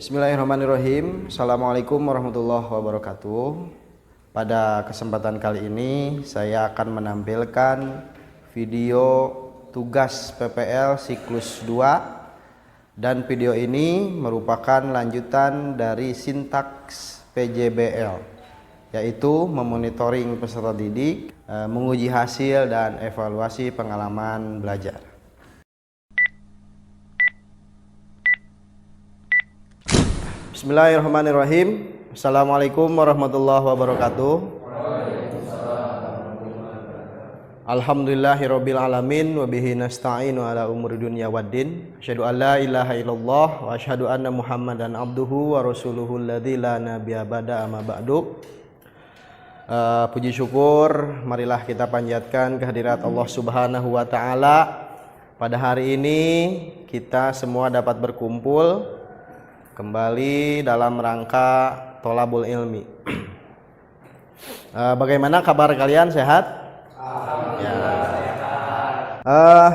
Bismillahirrahmanirrahim. Assalamualaikum warahmatullahi wabarakatuh. Pada kesempatan kali ini saya akan menampilkan video tugas PPL siklus 2, dan video ini merupakan lanjutan dari sintaks PJBL, yaitu memonitoring peserta didik, menguji hasil dan evaluasi pengalaman belajar. Bismillahirrahmanirrahim. Assalamualaikum warahmatullahi wabarakatuh. Alhamdulillahirabbil alamin wa bihi nasta'inu ala umuri dunya waddin. Asyhadu an la ilaha illallah wa asyhadu anna Muhammadan abduhu wa rasuluhu alladzi la nabiyya ba'da amma ba'du. Puji syukur marilah kita panjatkan kehadirat Allah Subhanahu wa taala. Pada hari ini kita semua dapat berkumpul kembali dalam rangka tholabul ilmi. Bagaimana kabar kalian, sehat?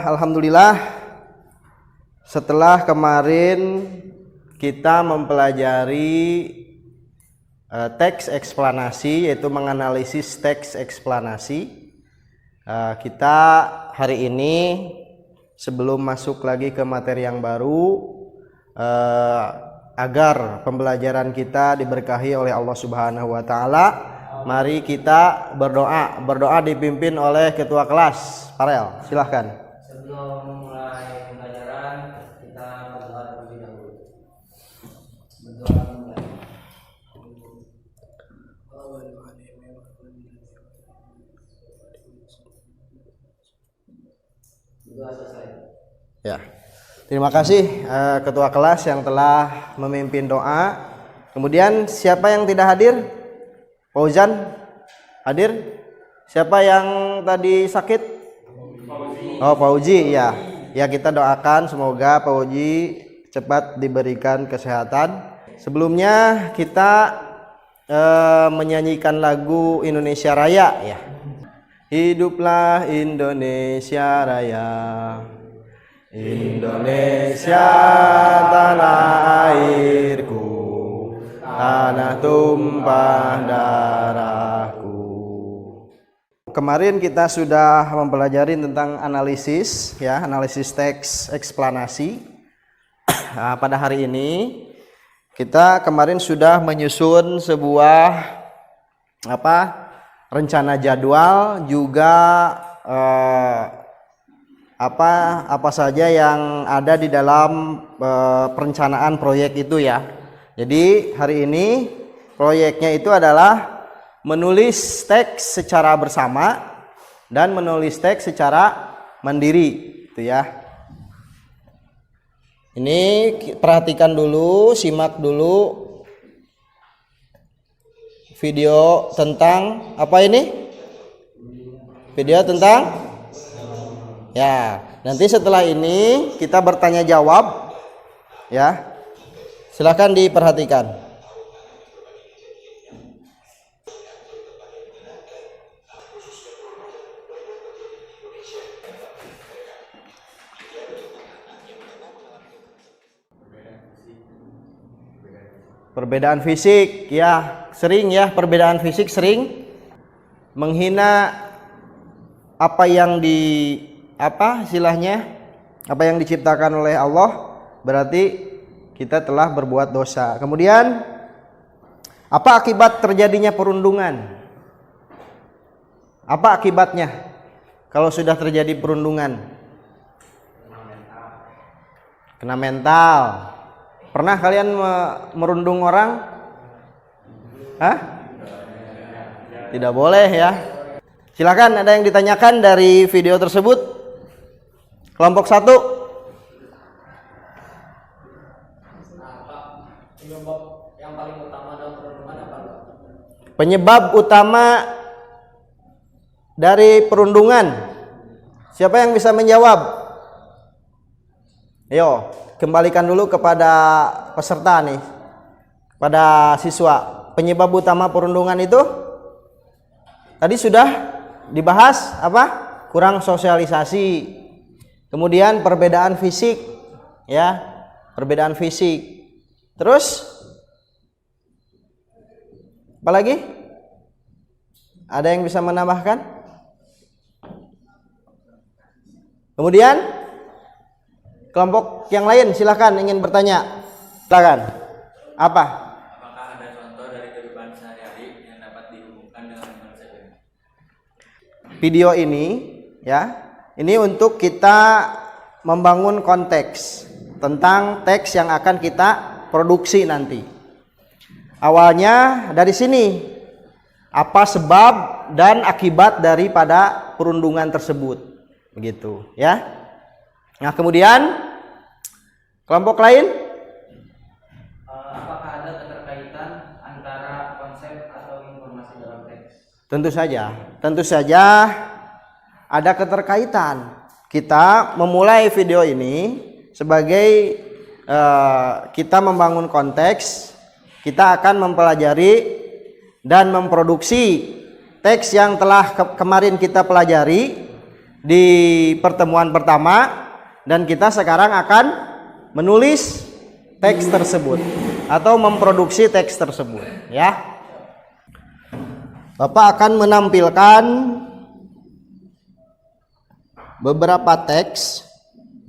Alhamdulillah. Setelah kemarin kita mempelajari teks eksplanasi, yaitu menganalisis teks eksplanasi, kita hari ini sebelum masuk lagi ke materi yang baru, agar pembelajaran kita diberkahi oleh Allah Subhanahu wa taala, mari kita berdoa. Berdoa dipimpin oleh ketua kelas. Farel, silahkan. Sebelum memulai pembelajaran, kita berdoa terlebih dahulu. Berdoa mulai. Berdoa selesai. Ya. Terima kasih ketua kelas yang telah memimpin doa. Kemudian siapa yang tidak hadir? Fauzan hadir? Siapa yang tadi sakit? Oh, Fauzi, ya. Ya, kita doakan semoga Fauzi cepat diberikan kesehatan. Sebelumnya kita menyanyikan lagu Indonesia Raya, ya. Hiduplah Indonesia Raya. Indonesia tanah airku, tanah tumpah darahku. Kemarin kita sudah mempelajari tentang analisis, ya, analisis teks eksplanasi. Nah, pada hari ini kita kemarin sudah menyusun sebuah rencana jadwal, juga apa saja yang ada di dalam perencanaan proyek itu, ya. Jadi hari ini proyeknya itu adalah menulis teks secara bersama dan menulis teks secara mandiri, itu ya. Ini perhatikan dulu, simak dulu video tentang apa ini? Video tentang, ya, nanti setelah ini kita bertanya jawab, ya. Silakan diperhatikan. Perbedaan fisik, ya, sering ya, perbedaan fisik sering menghina apa yang apa yang diciptakan oleh Allah, berarti kita telah berbuat dosa. Kemudian apa akibat terjadinya perundungan? Apa akibatnya kalau sudah terjadi perundungan? Kena mental. Pernah kalian merundung orang? Tidak boleh, ya. Silakan, ada yang ditanyakan dari video tersebut? Kelompok 1. Penyebab yang paling utama dalam perundungan apa? Penyebab utama dari perundungan. Siapa yang bisa menjawab? Ayo, kembalikan dulu kepada peserta nih, pada siswa. Penyebab utama perundungan itu tadi sudah dibahas apa? Kurang sosialisasi. Kemudian perbedaan fisik, ya, perbedaan fisik. Terus apa lagi? Ada yang bisa menambahkan? Kemudian kelompok yang lain silakan ingin bertanya. Silakan. Apa? Apakah ada contoh dari kehidupan sehari-hari yang dapat dihubungkan dengan konsep ini? Video ini ya, ini untuk kita membangun konteks tentang teks yang akan kita produksi nanti. Awalnya dari sini, apa sebab dan akibat daripada perundungan tersebut, begitu ya. Nah kemudian kelompok lain, Apakah ada keterkaitan antara konsep atau informasi dalam teks? tentu saja ada keterkaitan. Kita memulai video ini sebagai kita membangun konteks. Kita akan mempelajari dan memproduksi teks yang telah kemarin kita pelajari di pertemuan pertama, dan kita sekarang akan menulis teks tersebut atau memproduksi teks tersebut ya. Bapak akan menampilkan beberapa teks.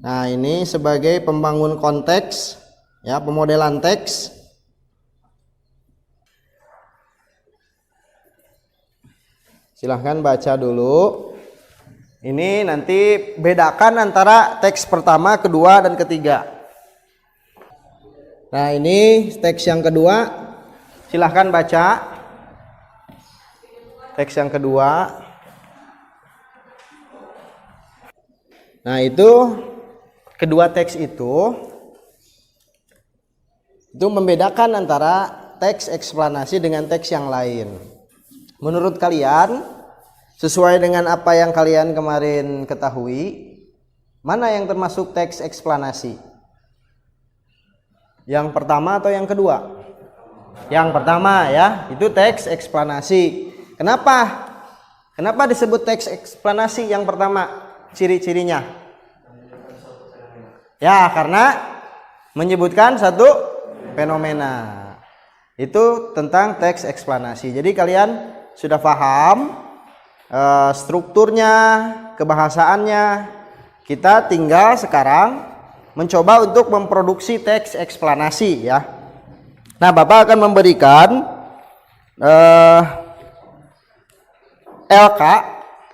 Nah, ini sebagai pembangun konteks ya, pemodelan teks. Silahkan baca dulu. Ini nanti bedakan antara teks pertama, kedua, dan ketiga. Nah, ini teks yang kedua. Silahkan baca. Teks yang kedua. Nah, itu kedua teks itu membedakan antara teks eksplanasi dengan teks yang lain. Menurut kalian, sesuai dengan apa yang kalian kemarin ketahui, mana yang termasuk teks eksplanasi? Yang pertama atau yang kedua? Yang pertama ya, itu teks eksplanasi. Kenapa? Kenapa disebut teks eksplanasi yang pertama? Ciri-cirinya? Ya, karena menyebutkan satu fenomena. Itu tentang teks eksplanasi. Jadi kalian sudah paham strukturnya, kebahasaannya. Kita tinggal sekarang mencoba untuk memproduksi teks eksplanasi ya. Nah, Bapak akan memberikan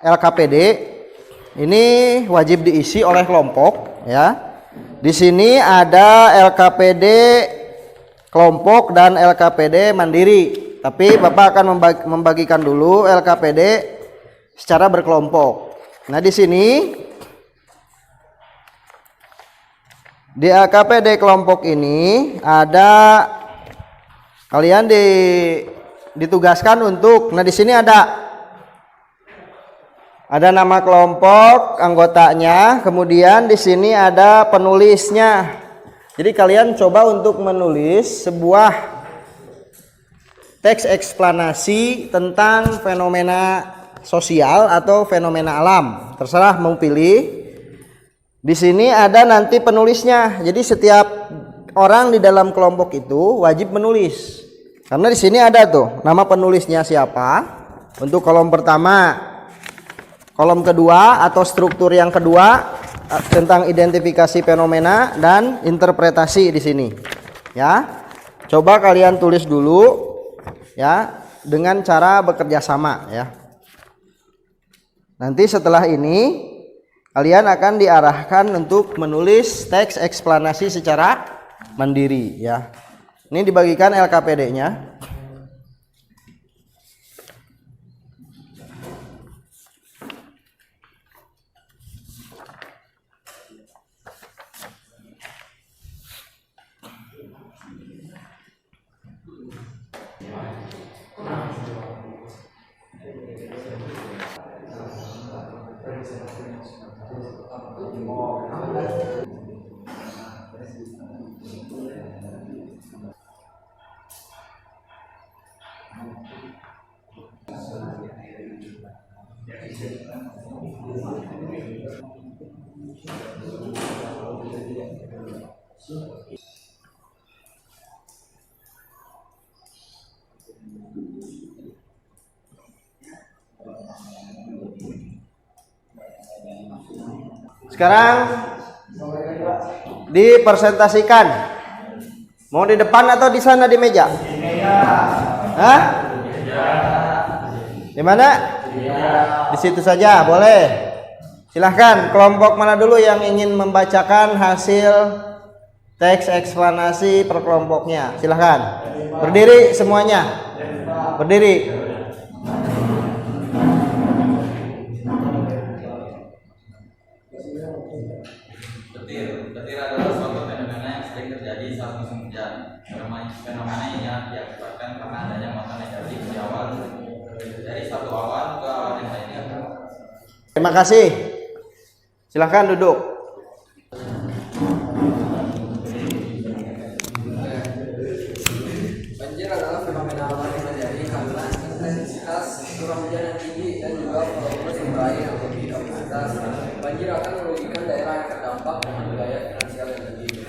LKPD. Ini wajib diisi oleh kelompok ya. Di sini ada LKPD kelompok dan LKPD mandiri. Tapi Bapak akan membagikan dulu LKPD secara berkelompok. Nah, di sini di LKPD kelompok ini ada kalian ditugaskan untuk, nah di sini ada nama kelompok anggotanya, kemudian di sini ada penulisnya. Jadi kalian coba untuk menulis sebuah teks eksplanasi tentang fenomena sosial atau fenomena alam. Terserah mau pilih. Di sini ada nanti penulisnya. Jadi setiap orang di dalam kelompok itu wajib menulis. Karena di sini ada tuh nama penulisnya siapa untuk kolom pertama. Kolom kedua atau struktur yang kedua tentang identifikasi fenomena dan interpretasi di sini. Ya. Coba kalian tulis dulu ya, dengan cara bekerja sama ya. Nanti setelah ini kalian akan diarahkan untuk menulis teks eksplanasi secara mandiri ya. Ini dibagikan LKPD-nya. Sekarang dipresentasikan. Mau di depan atau di sana di meja? Di meja. Hah? Di mana? Di situ saja, boleh. Silahkan, kelompok mana dulu yang ingin membacakan hasil teks eksplanasi per kelompoknya? Silahkan. Berdiri semuanya. Berdiri. Petir adalah suatu fenomena yang sering terjadi saat musim hujan. Fenomena ini diakibatkan karena adanya muatan negatif di awal dari satu awan ke awan yang lainnya. Terima kasih. Silahkan duduk. Banjir adalah fenomena alam yang terjadi karena intensitas curah hujan yang tinggi dan juga volume sumber air yang lebih kapasitas. Banjir akan merugikan daerah yang terdampak dengan biaya finansial yang tinggi.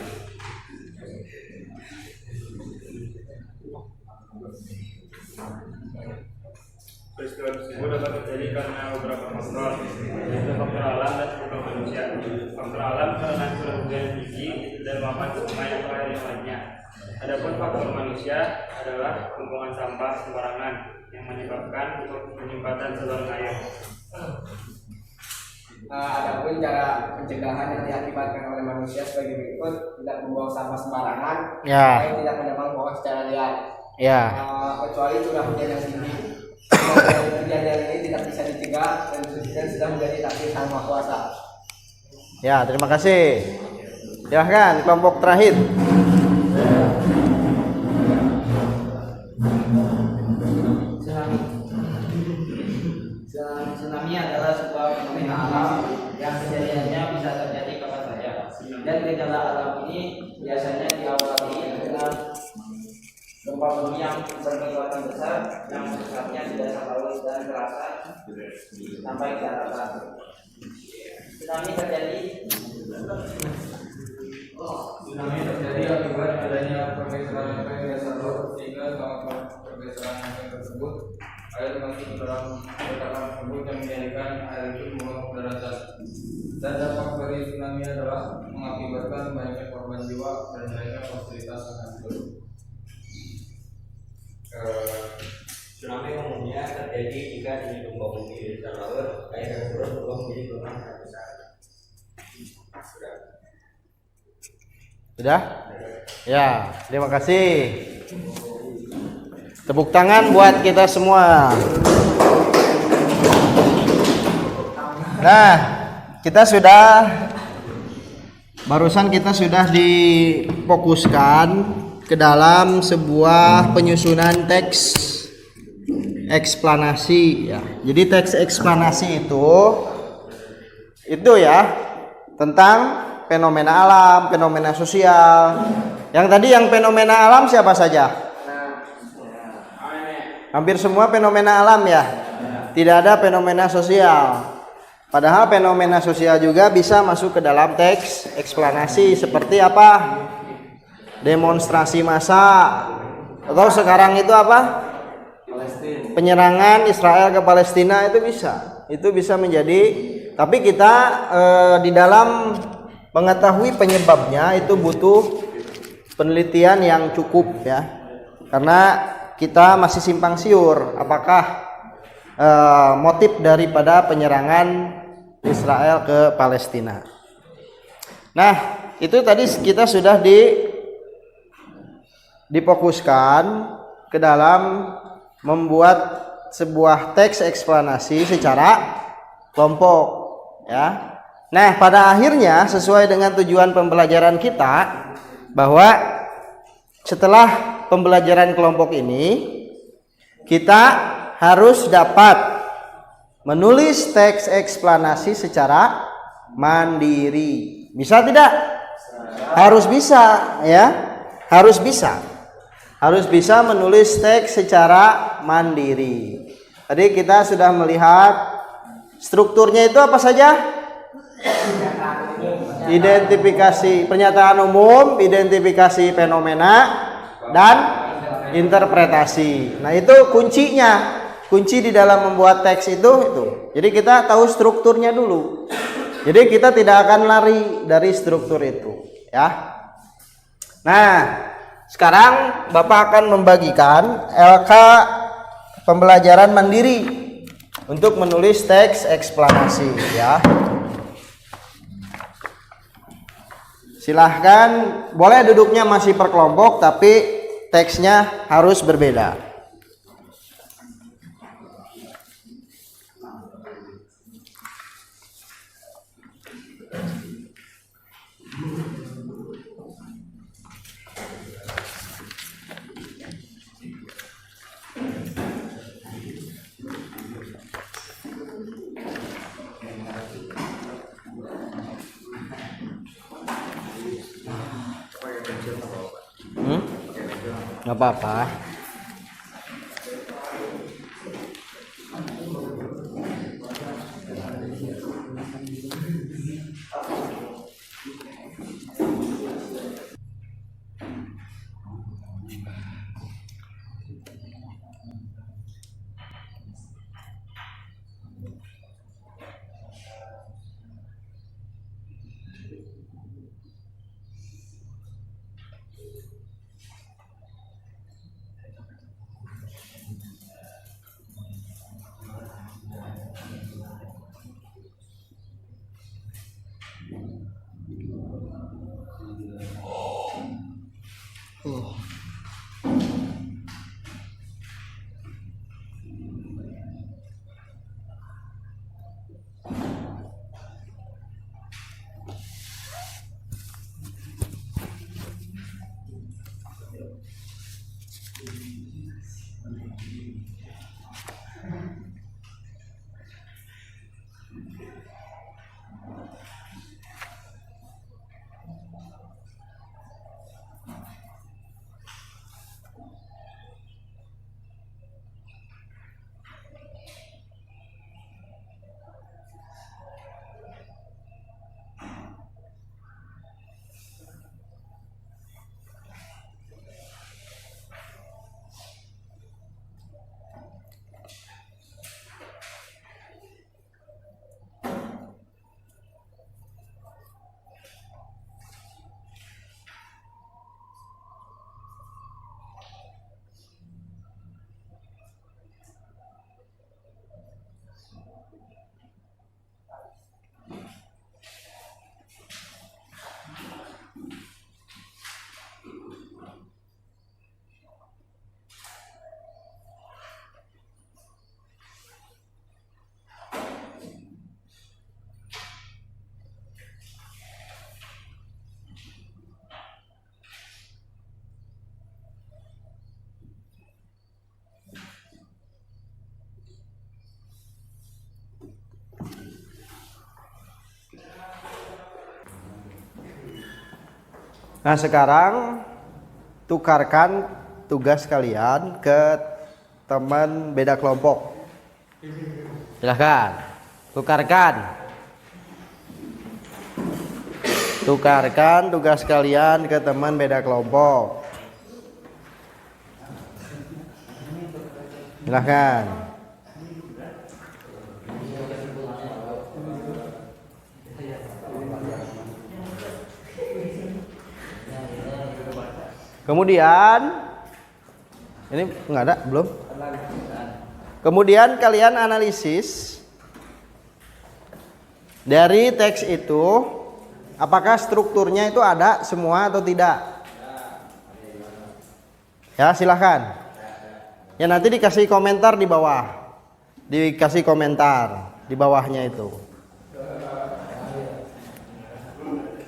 Peristiwa tersebut dapat terjadi karena beberapa faktor, yaitu faktor alam dan faktor manusia. Faktor alam karena curah hujan yang tinggi dan luapan sungai atau air yang lainnya. Adapun faktor manusia adalah tumpukan sampah sembarangan yang menyebabkan penyumbatan saluran air. Adapun cara pencegahan yang diakibatkan oleh manusia sebagai berikut: tidak membuang sampah sembarangan, Ya. tidak menebang pohon secara liar, Ya. kecuali curah hujan yang tinggi. Kejadian ini tidak bisa dicegah dan sudah menjadi takdir Sang Maha Kuasa. Ya, terima kasih. Silahkan kelompok terakhir. Tsunami adalah sebuah fenomena alam yang kejadiannya bisa terjadi kapan saja. Dan gejala alam ini biasanya diawali dengan gempa bumi yang berkekuatan besar yang pusatnya di dasar laut dan terasa sampai ke daratan. Tsunami terjadi akibat adanya pergeseran lempeng dasar laut, sehingga selama pergeseran lempeng tersebut air masuk ke dalam letakan tersebut yang menjadikan air itu menguap ke daratan. Dan dampak dari tsunami adalah mengakibatkan banyaknya korban jiwa dan banyaknya fasilitas yang hancur. Tsunami umumnya terjadi jika di gempa bumi di dasar laut, air yang turun berubah menjadi gelombang sangat besar. Sudah? Ya, terima kasih. Tepuk tangan buat kita semua. Nah, barusan kita sudah difokuskan ke dalam sebuah penyusunan teks eksplanasi ya. Jadi teks eksplanasi itu ya tentang fenomena alam, fenomena sosial. Yang tadi yang fenomena alam siapa saja? Hampir semua fenomena alam ya. Tidak ada fenomena sosial. Padahal fenomena sosial juga bisa masuk ke dalam teks eksplanasi seperti apa? Demonstrasi massa atau sekarang itu apa? Penyerangan Israel ke Palestina itu bisa. Itu bisa menjadi, tapi kita di dalam mengetahui penyebabnya itu butuh penelitian yang cukup ya. Karena kita masih simpang siur apakah motif daripada penyerangan Israel ke Palestina. Nah, itu tadi kita sudah difokuskan ke dalam membuat sebuah teks eksplanasi secara kelompok ya. Nah, pada akhirnya sesuai dengan tujuan pembelajaran kita bahwa setelah pembelajaran kelompok ini kita harus dapat menulis teks eksplanasi secara mandiri. Bisa tidak? Harus bisa ya. Harus bisa. Harus bisa menulis teks secara mandiri. Tadi kita sudah melihat strukturnya itu apa saja? Identifikasi pernyataan umum, identifikasi fenomena, dan interpretasi. Nah, itu kuncinya. Kunci di dalam membuat teks itu. Jadi kita tahu strukturnya dulu. Jadi kita tidak akan lari dari struktur itu, ya. Nah, sekarang Bapak akan membagikan LK pembelajaran mandiri untuk menulis teks eksplanasi, ya. Silahkan, boleh duduknya masih per kelompok tapi teksnya harus berbeda. Nggak apa-apa. Nah, sekarang tukarkan tugas kalian ke teman beda kelompok. Silahkan, tukarkan tugas kalian ke teman beda kelompok. Silahkan. Kemudian ini nggak ada belum? Kemudian kalian analisis dari teks itu, apakah strukturnya itu ada semua atau tidak? Ya, silahkan. Ya, nanti dikasih komentar di bawah, dikasih komentar di bawahnya itu.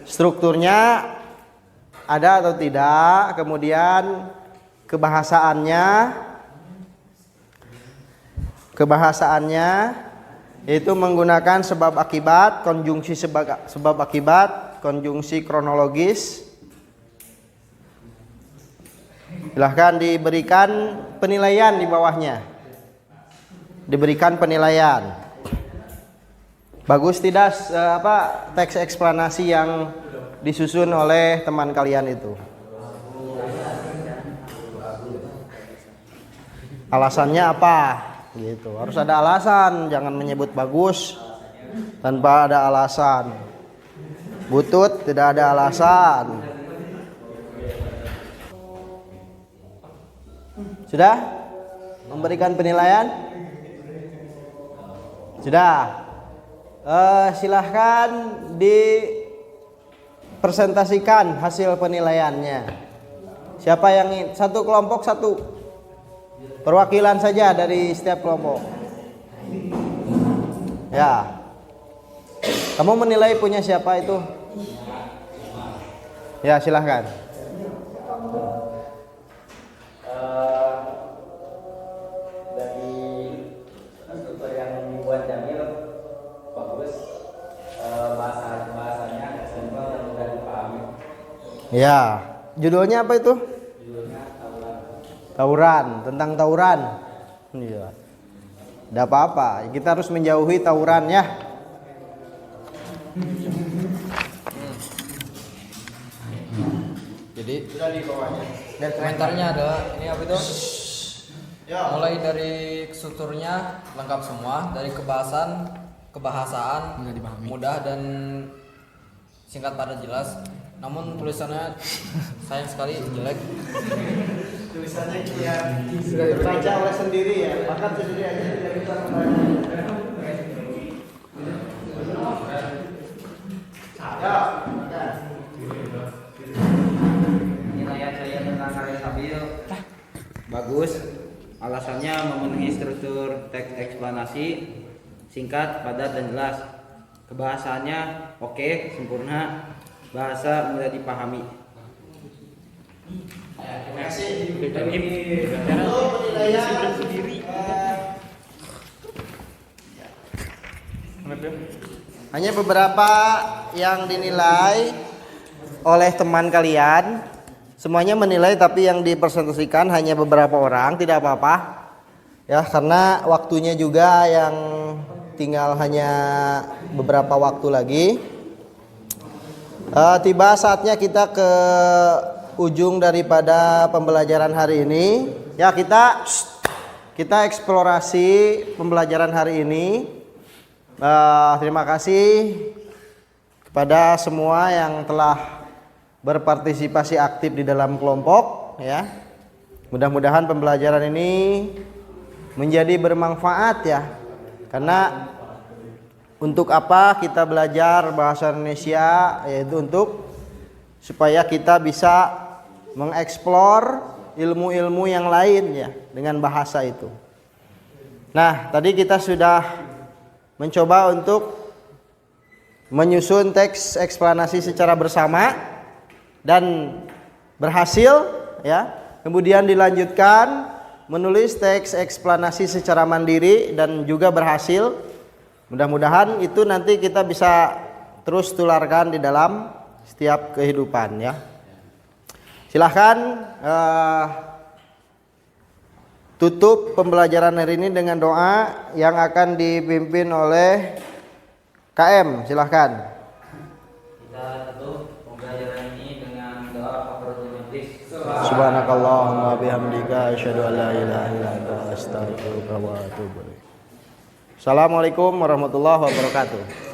Strukturnya ada atau tidak, kemudian kebahasaannya itu menggunakan sebab akibat, konjungsi sebab akibat, konjungsi kronologis. Silahkan diberikan penilaian di bawahnya. Diberikan penilaian. Bagus tidak teks eksplanasi yang disusun oleh teman kalian itu? Alasannya apa? Gitu. Harus ada alasan, jangan menyebut bagus tanpa ada alasan. Butut tidak ada alasan. Sudah? Memberikan penilaian? Sudah. Silahkan dipresentasikan hasil penilaiannya. Siapa yang satu kelompok satu perwakilan saja dari setiap kelompok. Ya. Kamu menilai punya siapa itu? Ya, silahkan. Dari struktur yang dibuat Jamil bagus, bahasanya simpel dan mudah dipahami. Ya, judulnya apa itu? Judulnya Tawuran, tentang tawuran. Iya. Tidak apa-apa, kita harus menjauhi tawuran ya. Jadi dan komentarnya adalah ini apa itu? Mulai dari strukturnya lengkap semua, dari kebahasaan mudah dan singkat padat jelas. Namun tulisannya sayang sekali jelek. Tulisannya terbaca oleh sendiri ya, bahkan sendiri aja tidak bisa membaca. penilaian saya tentang karya Sabil bagus. Alasannya memenuhi struktur teks eksplanasi, singkat, padat, dan jelas. Kebahasaannya oke, sempurna, bahasa mudah dipahami. Terima kasih. Penilaian sendiri. Hanya beberapa yang dinilai oleh teman kalian. Semuanya menilai, tapi yang dipresentasikan hanya beberapa orang, tidak apa-apa. Ya, karena waktunya juga yang tinggal hanya beberapa waktu lagi. Tiba saatnya kita ke ujung daripada pembelajaran hari ini. Ya, kita eksplorasi pembelajaran hari ini. Terima kasih kepada semua yang telah berpartisipasi aktif di dalam kelompok ya. Mudah-mudahan pembelajaran ini menjadi bermanfaat ya. Karena untuk apa kita belajar bahasa Indonesia, yaitu untuk supaya kita bisa mengeksplor ilmu-ilmu yang lain ya dengan bahasa itu. Nah, tadi kita sudah mencoba untuk menyusun teks eksplanasi secara bersama dan berhasil ya. Kemudian dilanjutkan menulis teks eksplanasi secara mandiri dan juga berhasil. Mudah-mudahan itu nanti kita bisa terus tularkan di dalam setiap kehidupan ya. Silahkan tutup pembelajaran hari ini dengan doa yang akan dipimpin oleh KM. Silahkan. Kita tutup pembelajaran ini dengan doa kafaratul majlis. Subhanakallahumma bihamdika asyhadu an la ilaha illa anta astaghfiruka wa atubu ilaik. Assalamualaikum warahmatullahi wabarakatuh.